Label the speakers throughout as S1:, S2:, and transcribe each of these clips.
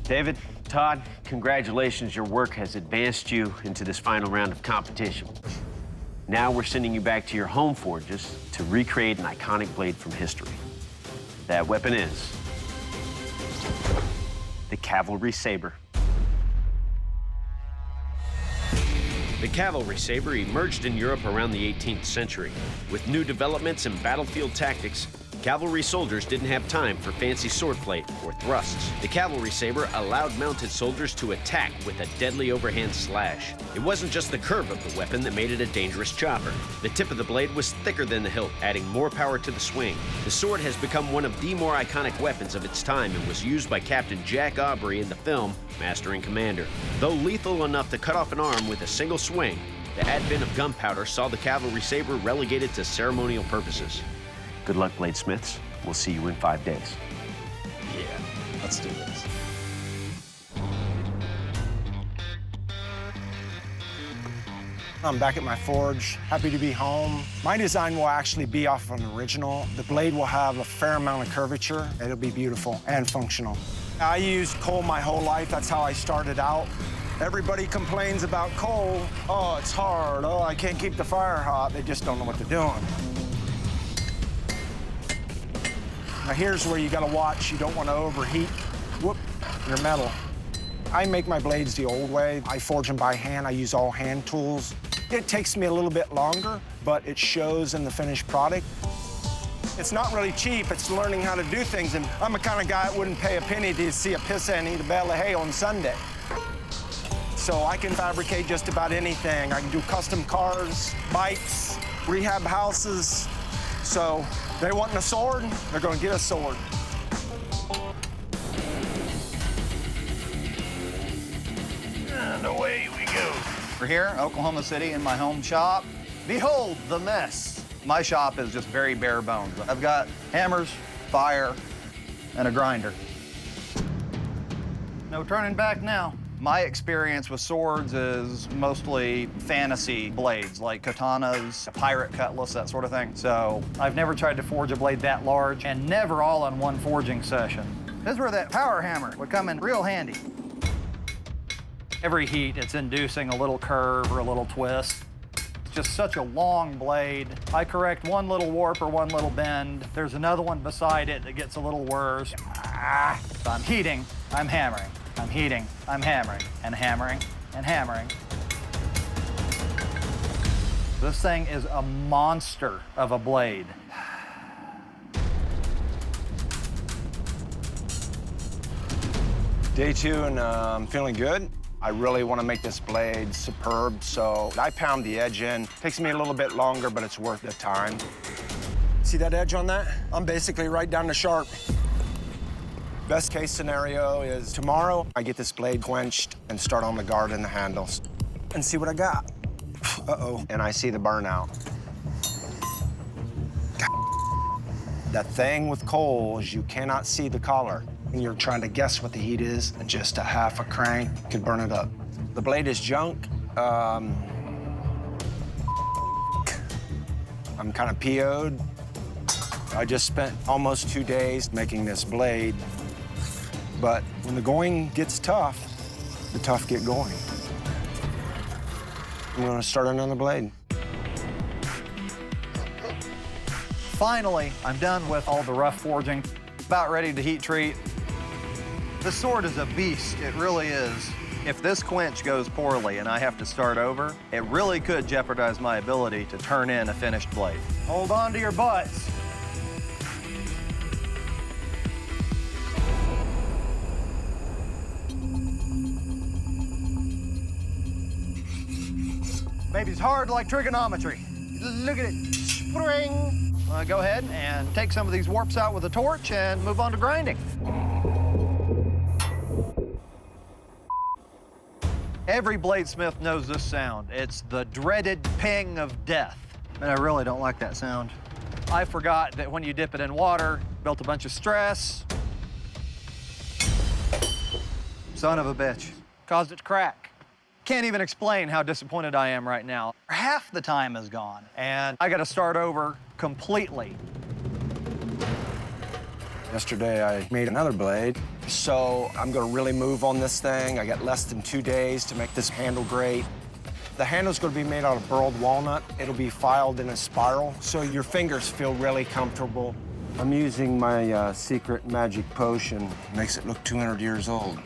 S1: David, Todd, congratulations. Your work has advanced you into this final round of competition. Now we're sending you back to your home forges to recreate an iconic blade from history. That weapon is the Cavalry Saber. The Cavalry Saber emerged in Europe around the 18th century. With new developments in battlefield tactics, cavalry soldiers didn't have time for fancy swordplay or thrusts. The Cavalry Saber allowed mounted soldiers to attack with a deadly overhand slash. It wasn't just the curve of the weapon that made it a dangerous chopper. The tip of the blade was thicker than the hilt, adding more power to the swing. The sword has become one of the more iconic weapons of its time and was used by Captain Jack Aubrey in the film Master and Commander. Though lethal enough to cut off an arm with a single swing, the advent of gunpowder saw the Cavalry Saber relegated to ceremonial purposes. Good luck, bladesmiths. We'll see you in 5 days.
S2: Yeah, let's do this.
S3: I'm back at my forge, happy to be home. My design will actually be off of an original. The blade will have a fair amount of curvature. It'll be beautiful and functional. I used coal my whole life. That's how I started out. Everybody complains about coal. Oh, it's hard. Oh, I can't keep the fire hot. They just don't know what they're doing. Now here's where you gotta watch. You don't want to overheat. Whoop, your metal. I make my blades the old way. I forge them by hand. I use all hand tools. It takes me a little bit longer, but it shows in the finished product. It's not really cheap. It's learning how to do things, and I'm the kind of guy that wouldn't pay a penny to see a pissant eat a bale of hay on Sunday. So I can fabricate just about anything. I can do custom cars, bikes, rehab houses. So they want a sword, they're gonna get a sword.
S2: And away we go. We're here, Oklahoma City, in my home shop. Behold the mess. My shop is just very bare bones. I've got hammers, fire, and a grinder. No turning back now. My experience with swords is mostly fantasy blades, like katanas, a pirate cutlass, that sort of thing. So I've never tried to forge a blade that large, and never all in one forging session. This is where that power hammer would come in real handy. Every heat, it's inducing a little curve or a little twist. It's just such a long blade. I correct one little warp or one little bend. There's another one beside it that gets a little worse. So I'm heating, I'm hammering. I'm heating, I'm hammering, and hammering, and hammering. This thing is a monster of a blade.
S3: Day 2, and I'm feeling good. I really want to make this blade superb, so I pound the edge in. Takes me a little bit longer, but it's worth the time. See that edge on that? I'm basically right down to sharp. Best case scenario is tomorrow, I get this blade quenched and start on the guard and the handles and see what I got. Uh-oh, and I see the burnout. That thing with coal is you cannot see the collar. And you're trying to guess what the heat is, and just a half a crank could burn it up. The blade is junk. I'm kind of PO'd. I just spent almost 2 days making this blade. But when the going gets tough, the tough get going. I'm gonna start another blade.
S2: Finally, I'm done with all the rough forging. About ready to heat treat. This sword is a beast, it really is. If this quench goes poorly and I have to start over, it really could jeopardize my ability to turn in a finished blade. Hold on to your butts. Maybe it's hard like trigonometry. Look at it, spring. Go ahead and take some of these warps out with a torch and move on to grinding. Every bladesmith knows this sound. It's the dreaded ping of death. And I really don't like that sound. I forgot that when you dip it in water, built a bunch of stress. Son of a bitch. Caused it to crack. Can't even explain how disappointed I am right now. Half the time is gone, and I gotta start over completely.
S3: Yesterday, I made another blade. So I'm gonna really move on this thing. I got less than 2 days to make this handle great. The handle's gonna be made out of burled walnut. It'll be filed in a spiral, so your fingers feel really comfortable. I'm using my secret magic potion. Makes it look 200 years old.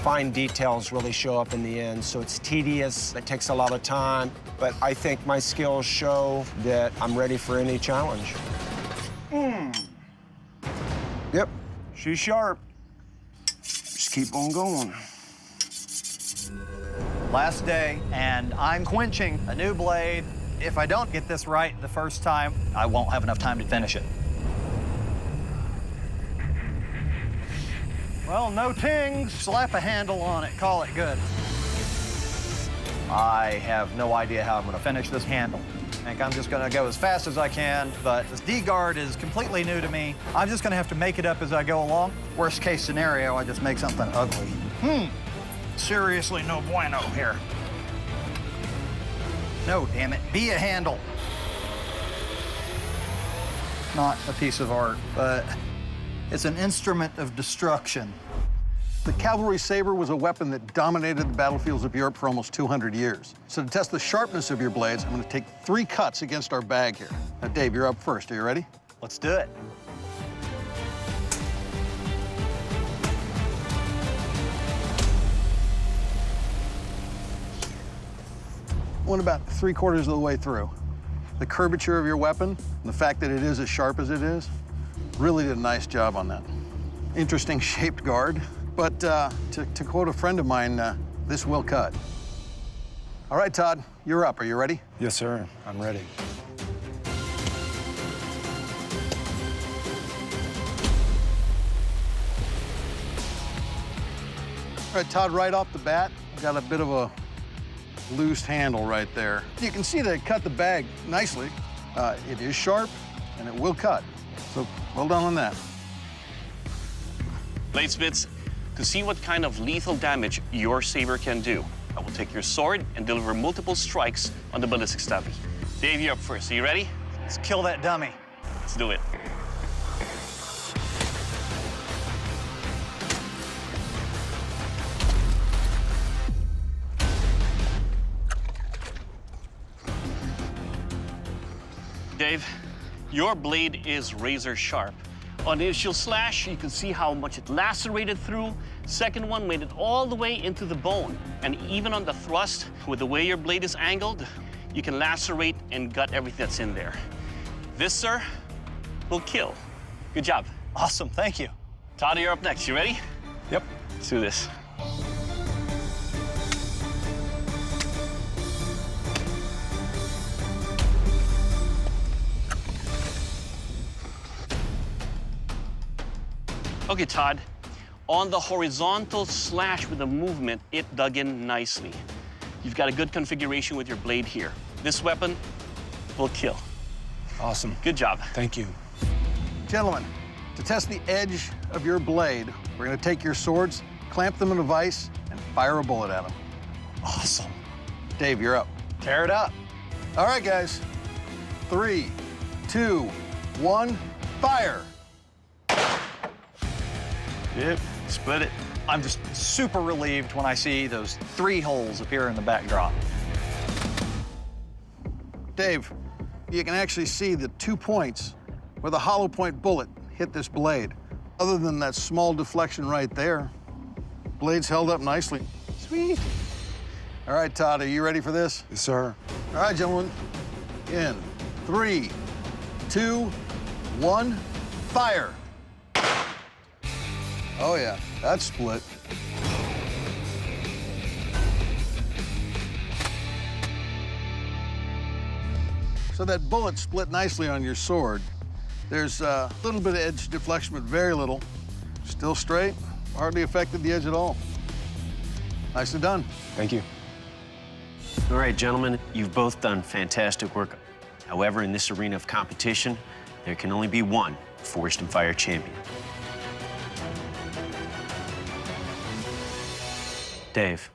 S3: Fine details really show up in the end, so it's tedious, it takes a lot of time, but I think my skills show that I'm ready for any challenge. Yep, she's sharp. Just keep on going.
S2: Last day, and I'm quenching a new blade. If I don't get this right the first time, I won't have enough time to finish it. Well, no tings. Slap a handle on it, call it good. I have no idea how I'm gonna finish this handle. I think I'm just gonna go as fast as I can, but this D-guard is completely new to me. I'm just gonna have to make it up as I go along. Worst case scenario, I just make something ugly. Seriously, no bueno here. No, damn it, be a handle. Not a piece of art, but it's an instrument of destruction.
S4: The Cavalry Saber was a weapon that dominated the battlefields of Europe for almost 200 years. So to test the sharpness of your blades, I'm gonna take 3 cuts against our bag here. Now, Dave, you're up first. Are you ready?
S2: Let's do it.
S4: Went about 3/4 of the way through. The curvature of your weapon, and the fact that it is as sharp as it is, really did a nice job on that. Interesting shaped guard, but to quote a friend of mine, this will cut. All right, Todd, you're up. Are you ready?
S3: Yes, sir, I'm ready.
S4: All right, Todd, right off the bat, got a bit of a loose handle right there. You can see that it cut the bag nicely. It is sharp, and it will cut. So well done on that.
S5: Bladesmiths, to see what kind of lethal damage your saber can do, I will take your sword and deliver multiple strikes on the ballistic stubby. Dave, you're up first. Are you ready?
S2: Let's kill that dummy.
S5: Let's do it. Dave, your blade is razor sharp. On the initial slash, you can see how much it lacerated through. Second one made it all the way into the bone. And even on the thrust, with the way your blade is angled, you can lacerate and gut everything that's in there. This, sir, will kill. Good job.
S2: Awesome, thank you.
S5: Todd, you're up next. You ready?
S3: Yep.
S5: Let's do this. Okay, Todd, on the horizontal slash with the movement, it dug in nicely. You've got a good configuration with your blade here. This weapon will kill.
S3: Awesome.
S5: Good job.
S3: Thank you.
S4: Gentlemen, to test the edge of your blade, we're gonna take your swords, clamp them in a vise, and fire a bullet at them.
S2: Awesome.
S4: Dave, you're up.
S2: Tear it up.
S4: All right, guys. 3, 2, 1, fire!
S5: Yep, split it.
S2: I'm just super relieved when I see those 3 holes appear in the backdrop.
S4: Dave, you can actually see the 2 points where the hollow point bullet hit this blade. Other than that small deflection right there, blade's held up nicely. Sweet. All right, Todd, are you ready for this?
S3: Yes, sir.
S4: All right, gentlemen. In 3, 2, 1, fire! Oh, yeah, that's split. So that bullet split nicely on your sword. There's a little bit of edge deflection, but very little. Still straight, hardly affected the edge at all. Nicely done.
S3: Thank you.
S1: All right, gentlemen, you've both done fantastic work. However, in this arena of competition, there can only be one Forged in Fire champion. Dave,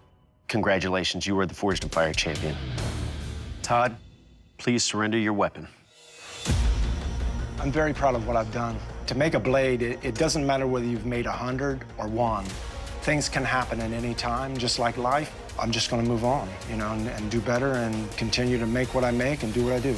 S1: congratulations, you are the Forged in Fire champion. Todd, please surrender your weapon.
S3: I'm very proud of what I've done. To make a blade, it doesn't matter whether you've made 100 or 1. Things can happen at any time, just like life. I'm just going to move on, you know, and do better and continue to make what I make and do what I do.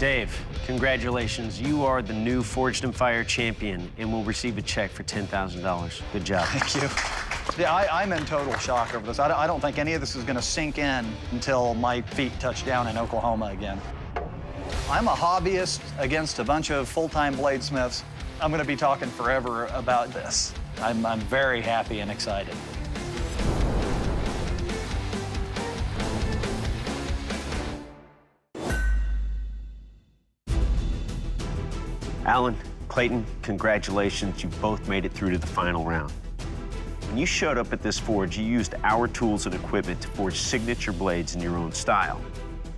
S1: Dave, congratulations. You are the new Forged in Fire champion and will receive a check for $10,000. Good job.
S2: Thank you. Yeah, I'm in total shock over this. I don't think any of this is going to sink in until my feet touch down in Oklahoma again. I'm a hobbyist against a bunch of full-time bladesmiths. I'm going to be talking forever about this. I'm very happy and excited.
S1: Alan, Clayton, congratulations. You both made it through to the final round. When you showed up at this forge, you used our tools and equipment to forge signature blades in your own style.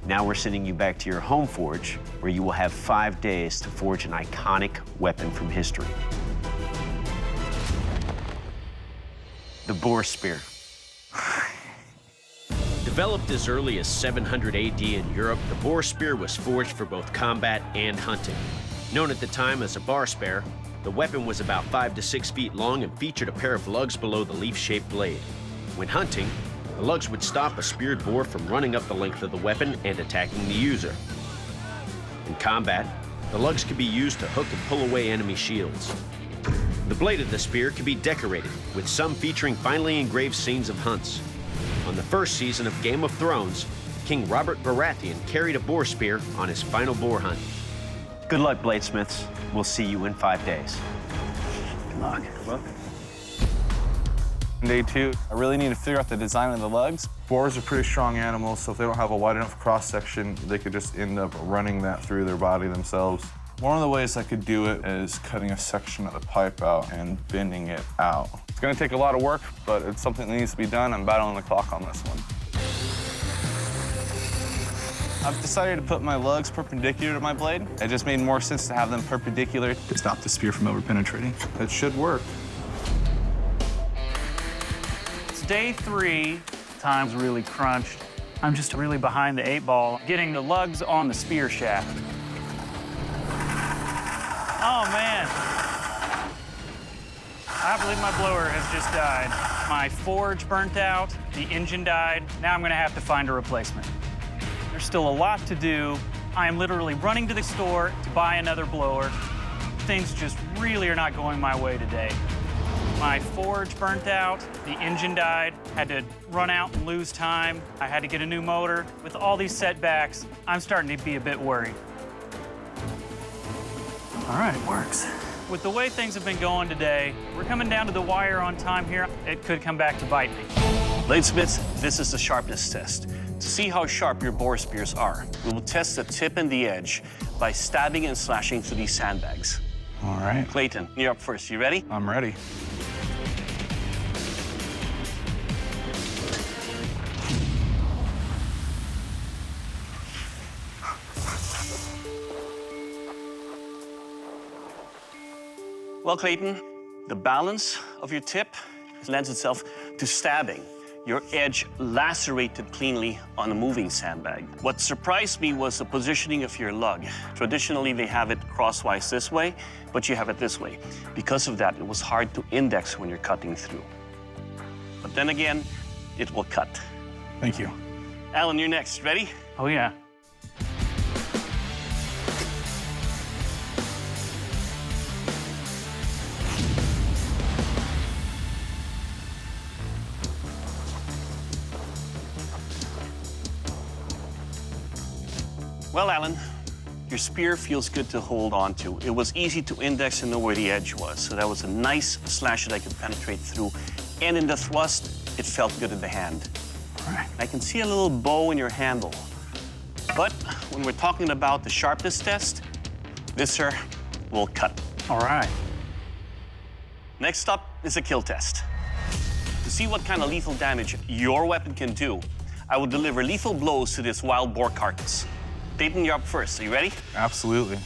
S1: Now we're sending you back to your home forge, where you will have 5 days to forge an iconic weapon from history. The Boar Spear. Developed as early as 700 AD in Europe, the Boar Spear was forged for both combat and hunting. Known at the time as a bar spear, the weapon was about 5 to 6 feet long and featured a pair of lugs below the leaf-shaped blade. When hunting, the lugs would stop a speared boar from running up the length of the weapon and attacking the user. In combat, the lugs could be used to hook and pull away enemy shields. The blade of the spear could be decorated, with some featuring finely engraved scenes of hunts. On the first season of Game of Thrones, King Robert Baratheon carried a boar spear on his final boar hunt. Good luck, bladesmiths. We'll see you in 5 days. Good luck. Welcome.
S6: Day 2, I really need to figure out the design of the lugs.
S7: Boars are pretty strong animals, so if they don't have a wide enough cross-section, they could just end up running that through their body themselves. One of the ways I could do it is cutting a section of the pipe out and bending it out. It's gonna take a lot of work, but it's something that needs to be done. I'm battling the clock on this one.
S6: I've decided to put my lugs perpendicular to my blade. It just made more sense to have them perpendicular
S8: to stop the spear from over-penetrating.
S7: It should work.
S9: It's day 3. Time's really crunched. I'm just really behind the 8 ball, getting the lugs on the spear shaft. Oh, man. I believe my blower has just died. My forge burnt out, the engine died. Now I'm gonna have to find a replacement. There's still a lot to do. I am literally running to the store to buy another blower. Things just really are not going my way today. My forge burnt out, the engine died, had to run out and lose time. I had to get a new motor. With all these setbacks, I'm starting to be a bit worried. All right, works. With the way things have been going today, we're coming down to the wire on time here. It could come back to bite me.
S5: Bladesmiths, this is the sharpness test. To see how sharp your boar spears are, we will test the tip and the edge by stabbing and slashing through these sandbags.
S8: All right.
S5: Clayton, you're up first. You ready?
S8: I'm ready.
S5: Well, Clayton, the balance of your tip lends itself to stabbing. Your edge lacerated cleanly on a moving sandbag. What surprised me was the positioning of your lug. Traditionally, they have it crosswise this way, but you have it this way. Because of that, it was hard to index when you're cutting through. But then again, it will cut.
S8: Thank you.
S5: Alan, you're next. Ready?
S9: Oh, yeah.
S5: Well, Alan, your spear feels good to hold on to. It was easy to index and know where the edge was, so that was a nice slash that I could penetrate through. And in the thrust, it felt good in the hand.
S8: All right.
S5: I can see a little bow in your handle. But when we're talking about the sharpness test, this, sir, will cut.
S9: All right.
S5: Next up is a kill test. To see what kind of lethal damage your weapon can do, I will deliver lethal blows to this wild boar carcass. Dayton, you're up first. Are you ready?
S7: Absolutely.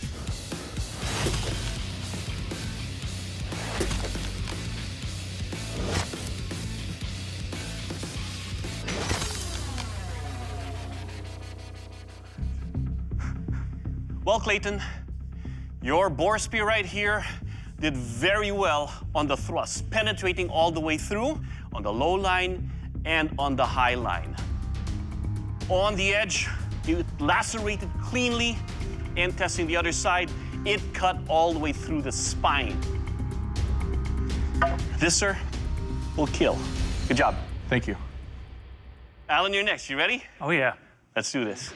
S5: Well, Clayton, Your boar spear right here did very well on the thrust, penetrating all the way through on the low line and on the high line. On the edge, it lacerated cleanly, and testing the other side, it cut all the way through the spine. This, sir, will kill. Good job.
S8: Thank you.
S5: Alan, you're next. You ready?
S9: Oh, yeah.
S5: Let's do this.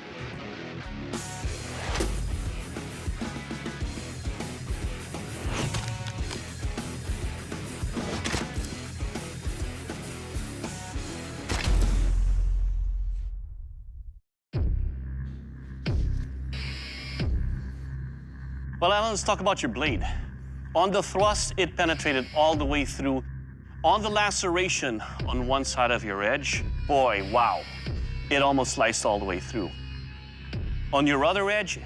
S5: Well, Alan, let's talk about your blade. On the thrust, it penetrated all the way through. On the laceration on one side of your edge, boy, wow, it almost sliced all the way through. On your other edge,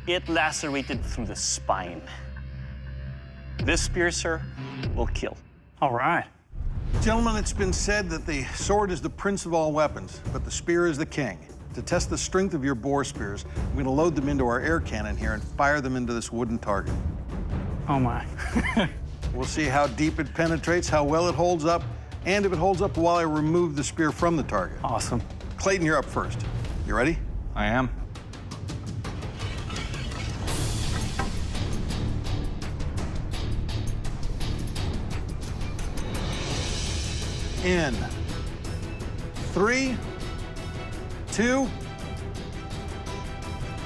S5: it lacerated through the spine. This spear, sir, will kill.
S9: All right.
S4: Gentlemen, it's been said that the sword is the prince of all weapons, but the spear is the king. To test the strength of your boar spears, I'm going to load them into our air cannon here and fire them into this wooden target.
S9: Oh, my.
S4: We'll see how deep it penetrates, how well it holds up, and if it holds up while I remove the spear from the target.
S9: Awesome.
S4: Clayton, you're up first. You ready?
S8: I am.
S4: In 3, 2,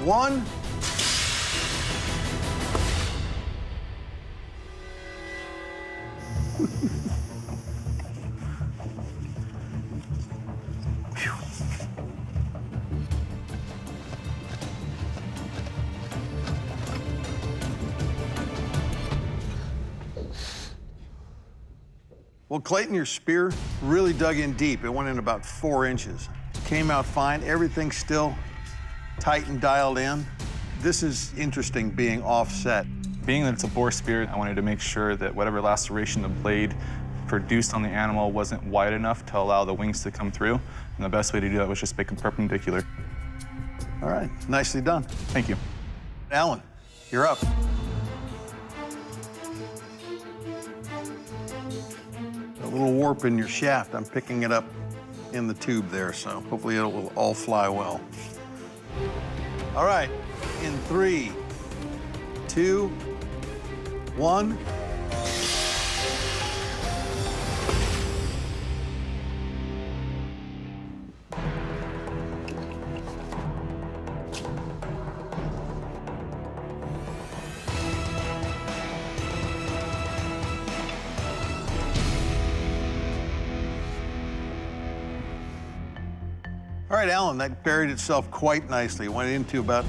S4: 1. Well, Clayton, your spear really dug in deep. It went in about 4 inches. Came out fine. Everything's still tight and dialed in. This is interesting being offset.
S6: Being that it's a boar spear, I wanted to make sure that whatever laceration the blade produced on the animal wasn't wide enough to allow the wings to come through. And the best way to do that was just make them perpendicular.
S4: All right, nicely done.
S6: Thank you.
S4: Alan, you're up. A little warp in your shaft. I'm picking it up in the tube there, so hopefully it will all fly well. All right, in 3, 2, 1. All right, Alan, that buried itself quite nicely. Went into about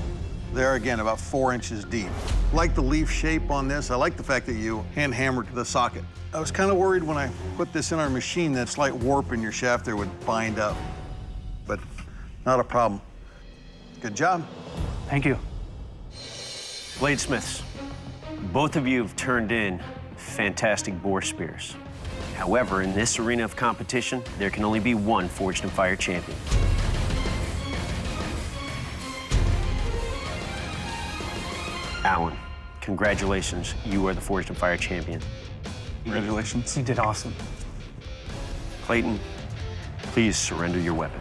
S4: there again, about 4 inches deep. Like the leaf shape on this. I like the fact that you hand hammered the socket. I was kind of worried when I put this in our machine that slight warp in your shaft there would bind up, but not a problem. Good job.
S9: Thank you.
S1: Bladesmiths, both of you have turned in fantastic boar spears. However, in this arena of competition, there can only be one Forged in Fire champion. Alan, congratulations. You are the Forged in Fire champion.
S6: Congratulations.
S9: You did awesome.
S1: Clayton, please surrender your weapon.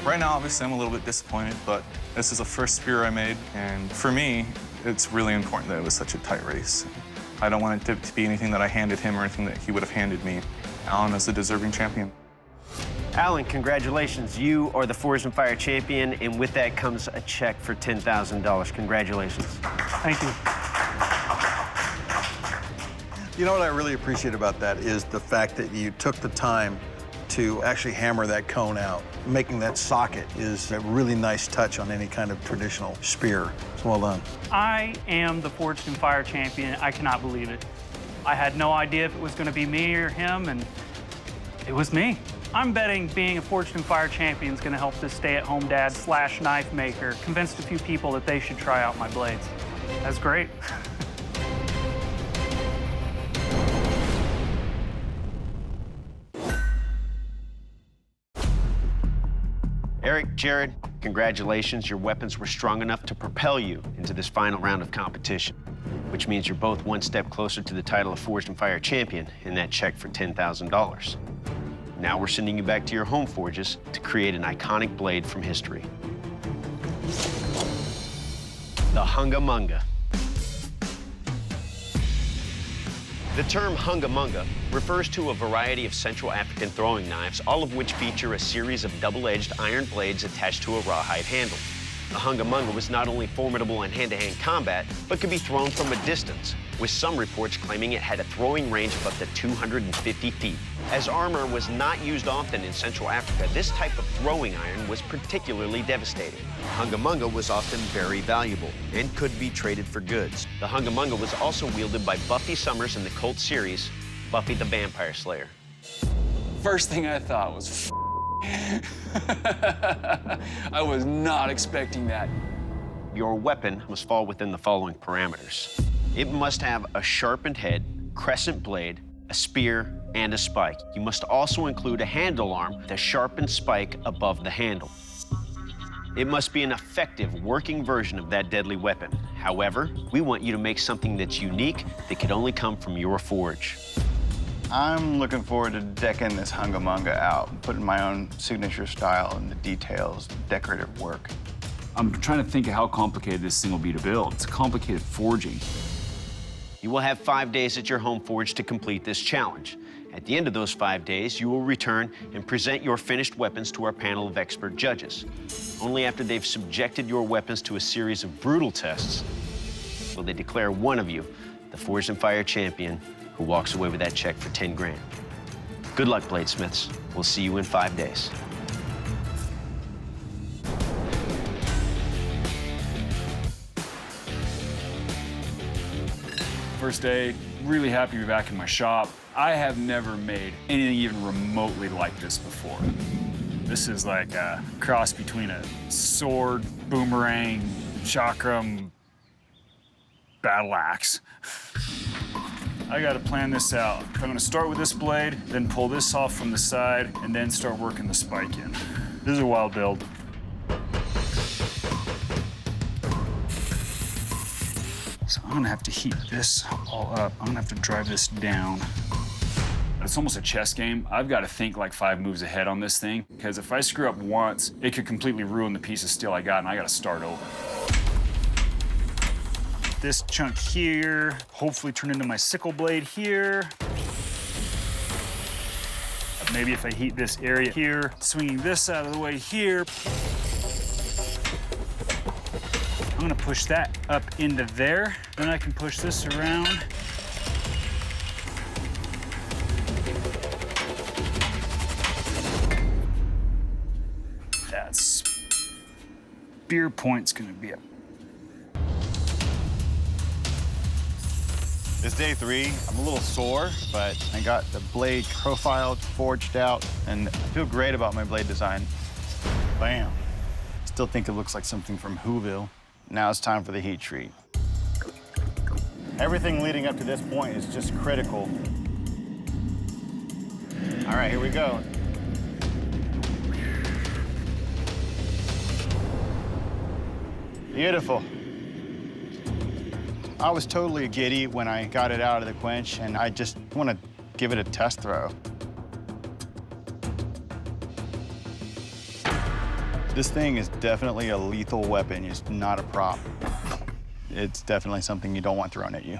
S6: Right now, obviously, I'm a little bit disappointed, but this is the first spear I made, and for me, it's really important that it was such a tight race. I don't want it to be anything that I handed him or anything that he would have handed me. Alan is a deserving champion.
S1: Alan, congratulations. You are the Forged in Fire champion, and with that comes a check for $10,000. Congratulations.
S9: Thank you.
S4: You know what I really appreciate about that is the fact that you took the time to actually hammer that cone out. Making that socket is a really nice touch on any kind of traditional spear. So well done.
S9: I am the Forged in Fire champion. I cannot believe it. I had no idea if it was going to be me or him, and it was me. I'm betting being a Forged in Fire champion is going to help this stay-at-home dad / knife maker convince a few people that they should try out my blades. That's great.
S1: Eric, Jared, congratulations. Your weapons were strong enough to propel you into this final round of competition, which means you're both one step closer to the title of Forged and Fire champion and that check for $10,000. Now we're sending you back to your home forges to create an iconic blade from history. The Hunga Munga. The term Hunga Munga refers to a variety of Central African throwing knives, all of which feature a series of double-edged iron blades attached to a rawhide handle. The Hunga Munga was not only formidable in hand-to-hand combat, but could be thrown from a distance, with some reports claiming it had a throwing range of up to 250 feet. As armor was not used often in Central Africa, this type of throwing iron was particularly devastating. Hunga Munga was often very valuable and could be traded for goods. The Hunga Munga was also wielded by Buffy Summers in the cult series, Buffy the Vampire Slayer.
S10: First thing I thought was, I was not expecting that.
S1: Your weapon must fall within the following parameters. It must have a sharpened head, crescent blade, a spear, and a spike. You must also include a handle arm with a sharpened spike above the handle. It must be an effective working version of that deadly weapon. However, we want you to make something that's unique that could only come from your forge.
S11: I'm looking forward to decking this Hunga Munga out, putting my own signature style in the details, decorative work.
S10: I'm trying to think of how complicated this thing will be to build. It's complicated forging.
S1: You will have 5 days at your home forge to complete this challenge. At the end of those 5 days, you will return and present your finished weapons to our panel of expert judges. Only after they've subjected your weapons to a series of brutal tests will they declare one of you the Forged and Fire champion who walks away with that check for 10 grand. Good luck, bladesmiths. We'll see you in 5 days.
S10: First day, really happy to be back in my shop. I have never made anything even remotely like this before. This is like a cross between a sword, boomerang, chakram, battle axe. I gotta plan this out. I'm gonna start with this blade, then pull this off from the side, and then start working the spike in. This is a wild build. So I'm gonna have to heat this all up. I'm gonna have to drive this down. It's almost a chess game. I've got to think like 5 moves ahead on this thing, because if I screw up once, it could completely ruin the piece of steel I got, and I got to start over. This chunk here, hopefully turn into my sickle blade here. Maybe if I heat this area here, swinging this out of the way here. I'm gonna push that up into there. Then I can push this around. That spear point's gonna be up.
S11: It's day 3. I'm a little sore, but I got the blade profiled, forged out, and I feel great about my blade design. Bam. Still think it looks like something from Whoville. Now it's time for the heat treat. Everything leading up to this point is just critical. All right, here we go. Beautiful. I was totally giddy when I got it out of the quench, and I just want to give it a test throw. This thing is definitely a lethal weapon. It's not a prop. It's definitely something you don't want thrown at you.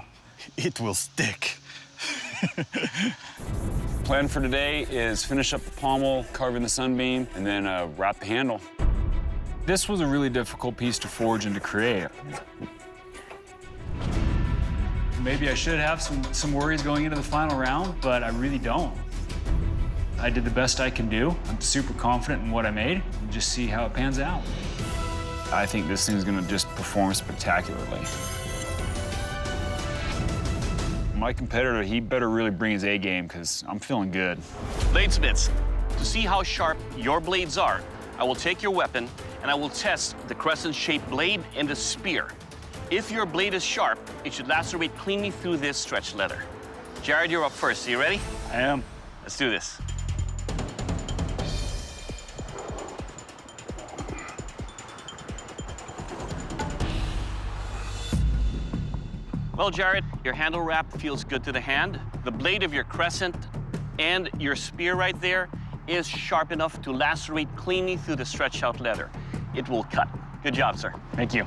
S11: It will stick.
S10: Plan for today is finish up the pommel, carve in the sunbeam, and then wrap the handle. This was a really difficult piece to forge and to create. Maybe I should have some worries going into the final round, but I really don't. I did the best I can do. I'm super confident in what I made, and just see how it pans out. I think this thing's gonna just perform spectacularly. My competitor, he better really bring his A game, because I'm feeling good.
S5: Bladesmiths, to see how sharp your blades are, I will take your weapon and I will test the crescent-shaped blade and the spear. If your blade is sharp, it should lacerate cleanly through this stretched leather. Jared, you're up first. Are you ready?
S10: I am.
S5: Let's do this. Well, Jared, your handle wrap feels good to the hand. The blade of your crescent and your spear right there is sharp enough to lacerate cleanly through the stretched out leather. It will cut. Good job, sir.
S10: Thank you.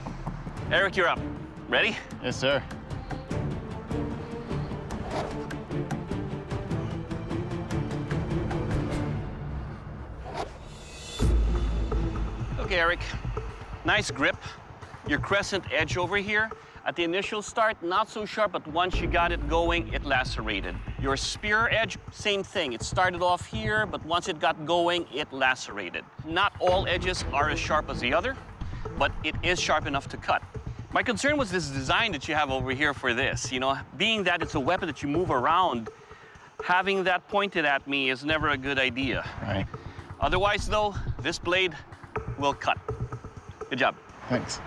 S5: Eric, you're up. Ready?
S11: Yes, sir.
S5: Okay, Eric. Nice grip. Your crescent edge over here, at the initial start, not so sharp, but once you got it going, it lacerated. Your spear edge, same thing. It started off here, but once it got going, it lacerated. Not all edges are as sharp as the other, but it is sharp enough to cut. My concern was this design that you have over here for this. You know, being that it's a weapon that you move around, having that pointed at me is never a good idea.
S11: Right.
S5: Otherwise, though, this blade will cut. Good job.
S11: Thanks.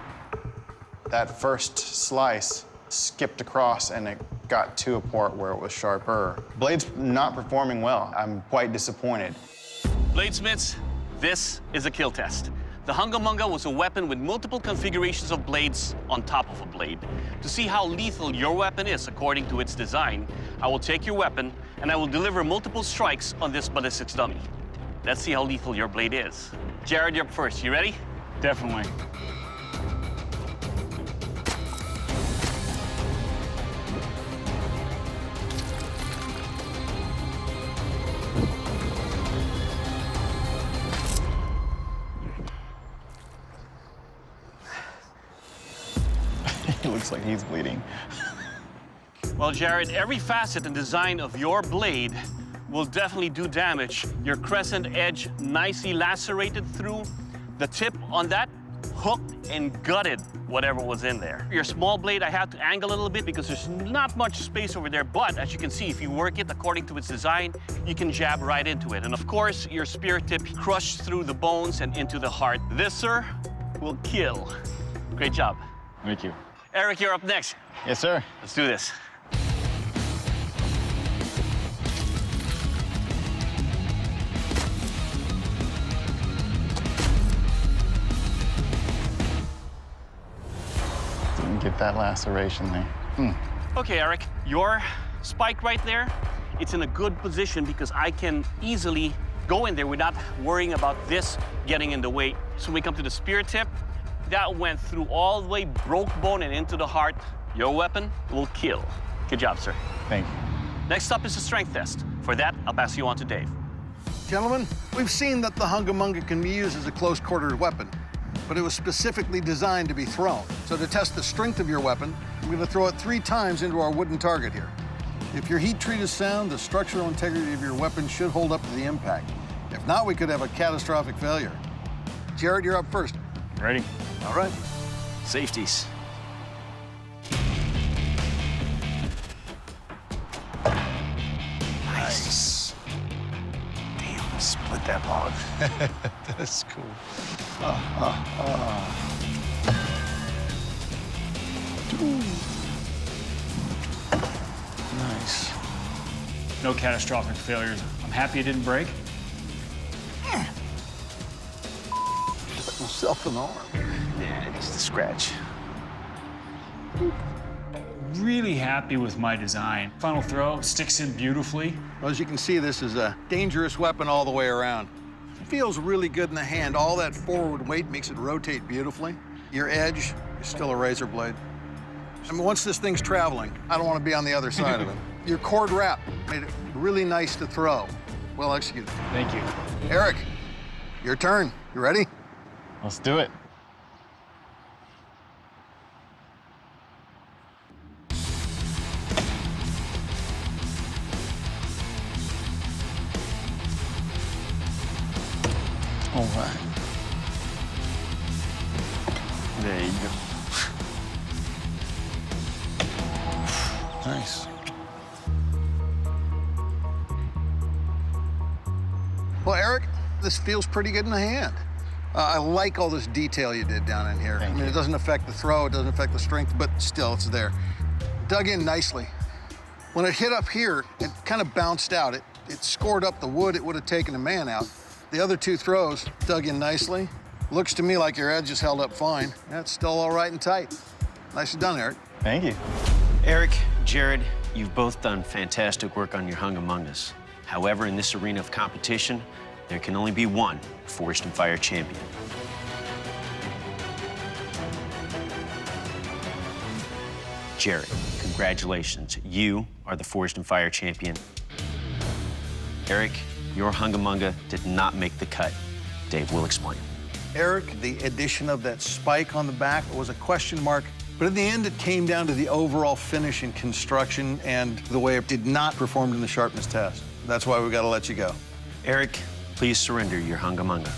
S11: That first slice skipped across and it got to a part where it was sharper. Blade's not performing well. I'm quite disappointed.
S5: Bladesmiths, this is a kill test. The Hunga Munga was a weapon with multiple configurations of blades on top of a blade. To see how lethal your weapon is according to its design, I will take your weapon and I will deliver multiple strikes on this ballistics dummy. Let's see how lethal your blade is. Jared, you're up first. You ready?
S10: Definitely.
S11: It looks like he's bleeding.
S5: Well, Jared, every facet and design of your blade will definitely do damage. Your crescent edge nicely lacerated through. The tip on that hooked and gutted whatever was in there. Your small blade, I had to angle a little bit because there's not much space over there, but as you can see, if you work it according to its design, you can jab right into it. And of course, your spear tip crushed through the bones and into the heart. This, sir, will kill. Great job.
S11: Thank you.
S5: Eric, you're up next.
S11: Yes, sir.
S5: Let's do this.
S11: Didn't get that laceration there.
S5: Okay, Eric, your spike right there, it's in a good position because I can easily go in there without worrying about this getting in the way. So when we come to the spear tip, that went through all the way, broke bone and into the heart. Your weapon will kill. Good job, sir.
S11: Thank you.
S5: Next up is the strength test. For that, I'll pass you on to Dave.
S4: Gentlemen, we've seen that the Hunga Munga can be used as a close-quartered weapon, but it was specifically designed to be thrown. So to test the strength of your weapon, I'm going to throw it 3 times into our wooden target here. If your heat treat is sound, the structural integrity of your weapon should hold up to the impact. If not, we could have a catastrophic failure. Jared, you're up first.
S10: Ready?
S4: All right.
S1: Safeties.
S11: Nice. Damn, split that log. That's cool. Nice.
S10: No catastrophic failures. I'm happy it didn't break.
S4: Put myself an arm.
S1: Yeah, just a scratch.
S10: Really happy with my design. Final throw sticks in beautifully.
S4: Well, as you can see, this is a dangerous weapon all the way around. It feels really good in the hand. All that forward weight makes it rotate beautifully. Your edge is still a razor blade. I mean, once this thing's traveling, I don't want to be on the other side of it. Your cord wrap made it really nice to throw. Well executed.
S10: Thank you.
S4: Eric, your turn. You ready?
S11: Let's do it. All right. There you go. Nice.
S4: Well, Eric, this feels pretty good in the hand. I like all this detail you did down in here.
S11: Thank you.
S4: It doesn't affect the throw, it doesn't affect the strength, but still, it's there. Dug in nicely. When it hit up here, it kind of bounced out. It scored up the wood, it would have taken a man out. The other 2 throws dug in nicely. Looks to me like your edge is held up fine. That's still all right and tight. Nicely done, Eric.
S11: Thank you.
S1: Eric, Jared, you've both done fantastic work on your Hunga Mungas. However, in this arena of competition, there can only be one Forged in Fire champion. Jared, congratulations. You are the Forged in Fire champion. Eric, your Hunga Munga did not make the cut. Dave will explain.
S4: Eric, the addition of that spike on the back was a question mark, but in the end, it came down to the overall finish and construction and the way it did not perform in the sharpness test. That's why we got to let you go.
S1: Eric, please surrender your Hunga Munga.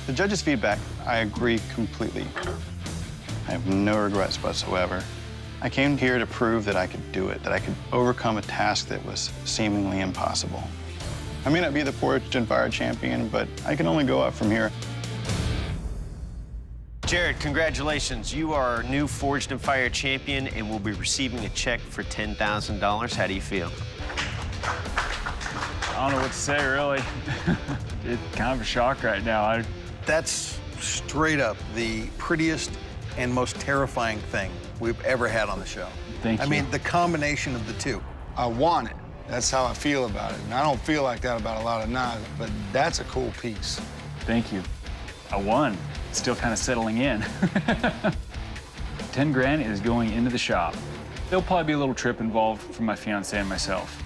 S11: The judges' feedback, I agree completely. I have no regrets whatsoever. I came here to prove that I could do it, that I could overcome a task that was seemingly impossible. I may not be the Forged in Fire champion, but I can only go up from here.
S1: Jared, congratulations. You are our new Forged in Fire champion and will be receiving a check for $10,000. How do you feel?
S10: I don't know what to say, really. It's kind of a shock right now.
S4: That's straight up the prettiest and most terrifying thing we've ever had on the show.
S10: Thank you.
S4: I mean, the combination of the two.
S12: I want it. That's how I feel about it. And I don't feel like that about a lot of knives, but that's a cool piece.
S10: Thank you. I won. Still kind of settling in. 10 grand is going into the shop. There'll probably be a little trip involved for my fiance and myself.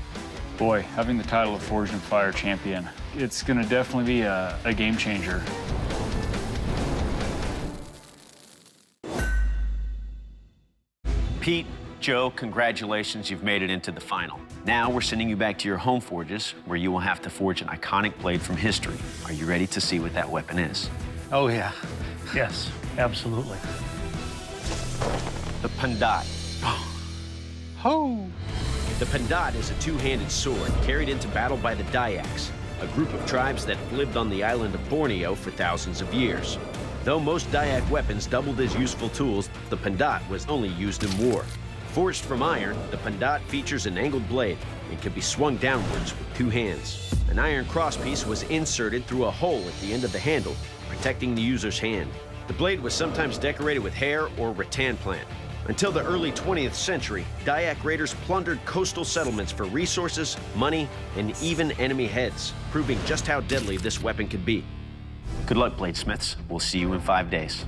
S10: Boy, having the title of Forged in Fire champion, it's gonna definitely be a game changer.
S1: Pete, Joe, congratulations, you've made it into the final. Now we're sending you back to your home forges, where you will have to forge an iconic blade from history. Are you ready to see what that weapon is?
S12: Oh, yeah.
S13: Yes, absolutely.
S1: The Pandat.
S12: Ho!
S1: The Pandat is a two-handed sword carried into battle by the Dayaks, a group of tribes that have lived on the island of Borneo for thousands of years. Though most Dayak weapons doubled as useful tools, the Pandat was only used in war. Forged from iron, the Pandat features an angled blade and can be swung downwards with two hands. An iron crosspiece was inserted through a hole at the end of the handle, protecting the user's hand. The blade was sometimes decorated with hair or rattan plant. Until the early 20th century, Dayak raiders plundered coastal settlements for resources, money, and even enemy heads, proving just how deadly this weapon could be. Good luck, bladesmiths. We'll see you in 5 days.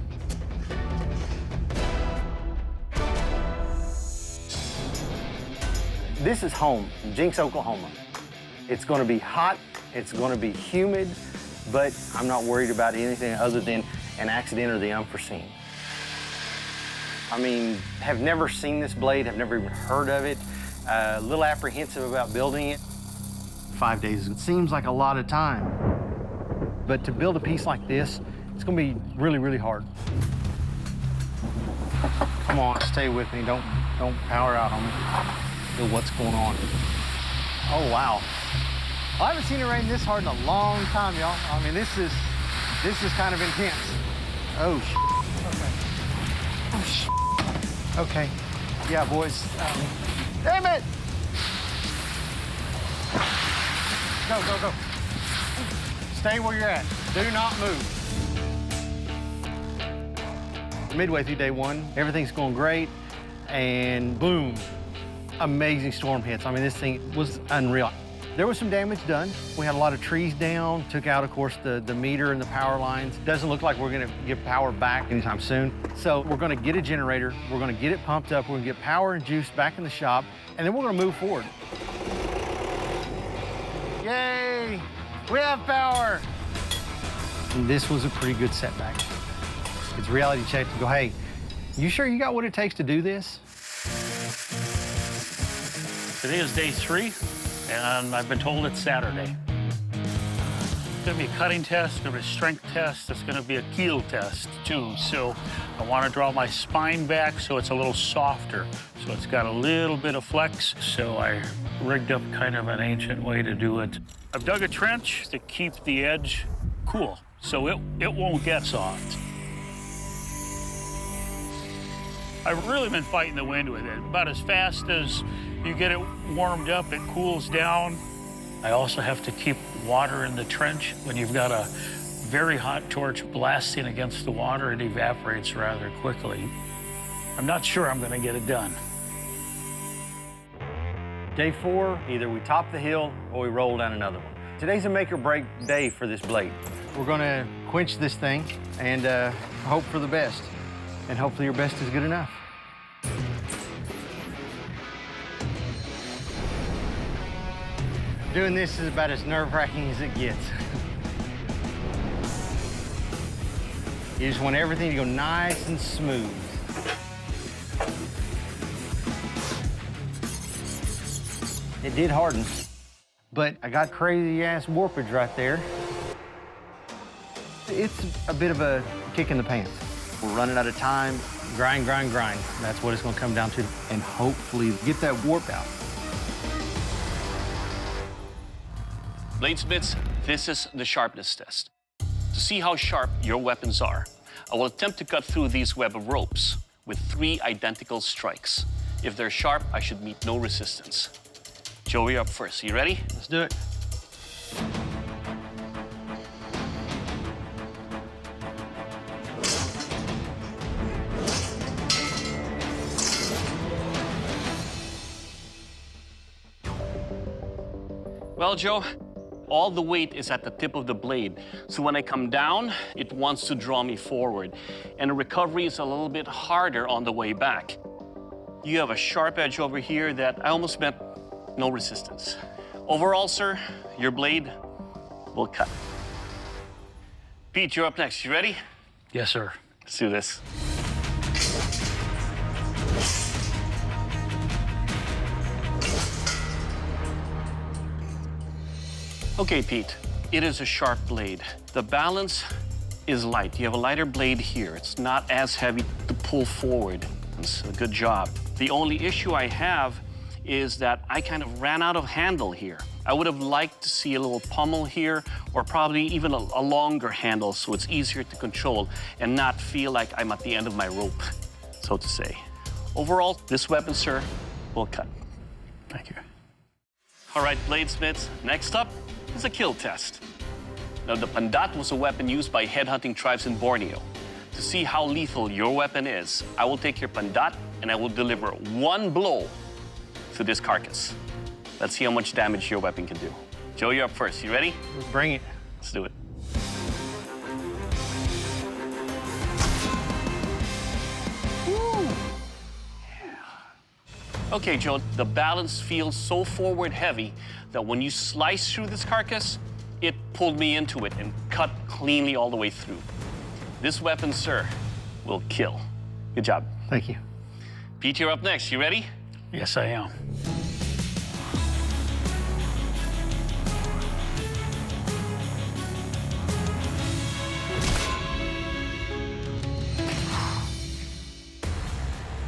S14: This is home, Jinx, Oklahoma. It's going to be hot, it's going to be humid, but I'm not worried about anything other than an accident or the unforeseen. I mean, have never seen this blade, have never even heard of it, a little apprehensive about building it. 5 days, it seems like a lot of time. But to build a piece like this, it's going to be really, really hard. Come on, stay with me. Don't power out on me. Feel what's going on. Oh, wow. I haven't seen it rain this hard in a long time, y'all. I mean, this is kind of intense. Oh, okay. Oh, okay. Yeah, boys. Damn it! Go, go, go. Stay where you're at. Do not move. Midway through day one, everything's going great, and boom, amazing storm hits. I mean, this thing was unreal. There was some damage done. We had a lot of trees down, took out, of course, the meter and the power lines. Doesn't look like we're gonna get power back anytime soon. So we're gonna get a generator, we're gonna get it pumped up, we're gonna get power and juice back in the shop, and then we're gonna move forward. Yay! We have power! And this was a pretty good setback. It's reality check to go, hey, you sure you got what it takes to do this?
S13: Today is day 3, and I've been told it's Saturday. It's gonna be a cutting test, it's gonna be a strength test, it's gonna be a keel test too. So I wanna draw my spine back so it's a little softer. So it's got a little bit of flex, so I rigged up kind of an ancient way to do it. I've dug a trench to keep the edge cool, so it won't get soft. I've really been fighting the wind with it. About as fast as you get it warmed up, it cools down. I also have to keep water in the trench. When you've got a very hot torch blasting against the water, it evaporates rather quickly. I'm not sure I'm gonna get it done.
S14: Day 4, either we top the hill or we roll down another one. Today's a make or break day for this blade. We're gonna quench this thing and hope for the best. And hopefully your best is good enough. Doing this is about as nerve-wracking as it gets. You just want everything to go nice and smooth. It did harden, but I got crazy-ass warpage right there. It's a bit of a kick in the pants. We're running out of time. Grind, grind, grind. That's what it's gonna come down to. And hopefully get that warp out.
S5: Bladesmiths, this is the sharpness test. To see how sharp your weapons are, I will attempt to cut through these web of ropes with 3 identical strikes. If they're sharp, I should meet no resistance. Joe, you're up first. You ready?
S14: Let's do it.
S5: Well, Joe, all the weight is at the tip of the blade. So when I come down, it wants to draw me forward. And the recovery is a little bit harder on the way back. You have a sharp edge over here that I almost met no resistance. Overall, sir, your blade will cut. Pete, you're up next. You ready?
S13: Yes, sir.
S5: Let's do this. Okay, Pete, it is a sharp blade. The balance is light. You have a lighter blade here. It's not as heavy to pull forward. It's a good job. The only issue I have is that I kind of ran out of handle here. I would have liked to see a little pommel here, or probably even a longer handle so it's easier to control and not feel like I'm at the end of my rope, so to say. Overall, this weapon, sir, will cut.
S13: Thank you.
S5: All right, bladesmiths, next up is a kill test. Now, the Pandat was a weapon used by headhunting tribes in Borneo. To see how lethal your weapon is, I will take your Pandat and I will deliver 1 blow to this carcass. Let's see how much damage your weapon can do. Joe, you're up first. You ready?
S14: Bring it.
S5: Let's do it.
S14: Woo.
S5: Okay, Joe, the balance feels so forward heavy that when you slice through this carcass, it pulled me into it and cut cleanly all the way through. This weapon, sir, will kill. Good job.
S14: Thank you.
S5: Pete, you're up next. You ready?
S13: Yes, I am.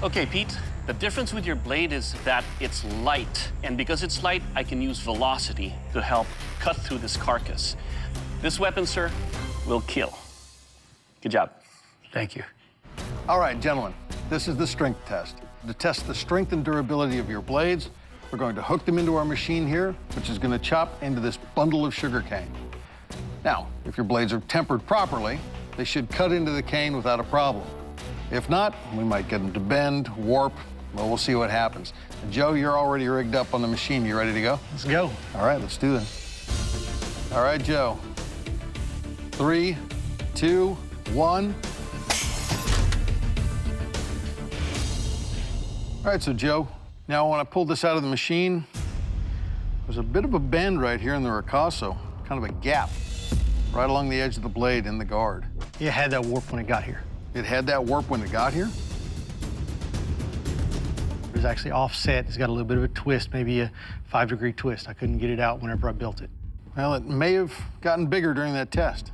S5: Okay, Pete, the difference with your blade is that it's light. And because it's light, I can use velocity to help cut through this carcass. This weapon, sir, will kill. Good job.
S13: Thank you.
S4: All right, gentlemen, this is the strength test. To test the strength and durability of your blades, we're going to hook them into our machine here, which is going to chop into this bundle of sugar cane. Now, if your blades are tempered properly, they should cut into the cane without a problem. If not, we might get them to bend, warp. Well, we'll see what happens. And Joe, you're already rigged up on the machine. You ready to go?
S14: Let's go.
S4: All right, let's do this. All right, Joe. 3, 2, 1. All right, so Joe, now when I pulled this out of the machine, there's a bit of a bend right here in the ricasso, kind of a gap right along the edge of the blade in the guard.
S14: It had that warp when it got here.
S4: It had that warp when it got here?
S14: It was actually offset. It's got a little bit of a twist, maybe a 5-degree twist. I couldn't get it out whenever I built it.
S4: Well, it may have gotten bigger during that test.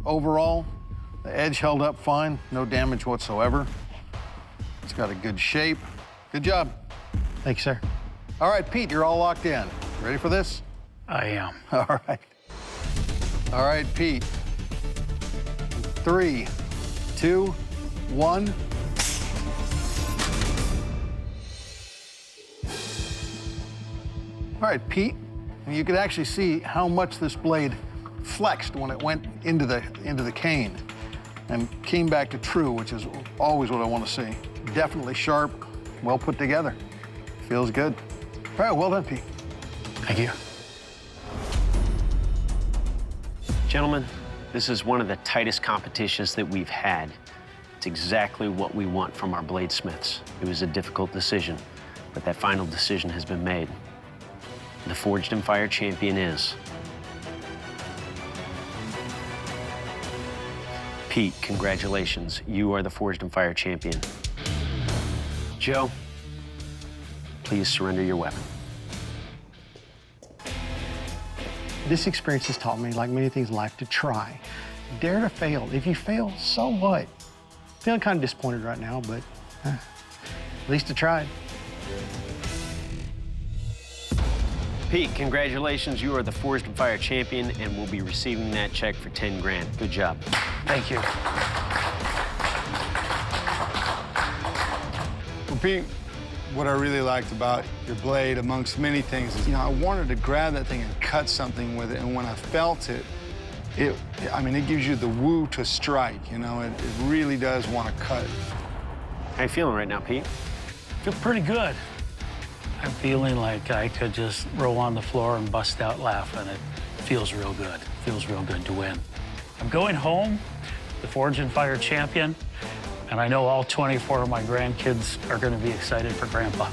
S4: Overall, the edge held up fine, no damage whatsoever. It's got a good shape. Good job.
S14: Thank you, sir.
S4: All right, Pete, you're all locked in. Ready for this?
S13: I am.
S4: All right. All right, Pete. 3, 2, 1. All right, Pete. You could actually see how much this blade flexed when it went into the cane and came back to true, which is always what I want to see. Definitely sharp, well put together. Feels good. All right, well done, Pete.
S8: Thank you.
S1: Gentlemen, this is one of the tightest competitions that we've had. It's exactly what we want from our bladesmiths. It was a difficult decision, but that final decision has been made. The Forged in Fire champion is Pete. Congratulations, you are the Forged in Fire champion. Joe, please surrender your weapon.
S15: This experience has taught me, like many things in life, to try. Dare to fail. If you fail, so what? Feeling kind of disappointed right now, but at least I tried.
S1: Pete, congratulations. You are the Forged in Fire champion and will be receiving that check for 10 grand. Good job.
S15: Thank you.
S12: Well, Pete, what I really liked about your blade, amongst many things, is, I wanted to grab that thing and cut something with it, and when I felt it, I mean, it gives you the woo to strike, It really does want to cut.
S1: How you feeling right now, Pete?
S13: Feel pretty good. I'm feeling like I could just roll on the floor and bust out laughing. It feels real good. Feels real good to win. I'm going home, the Forged in Fire champion, and I know all 24 of my grandkids are going to be excited for Grandpa.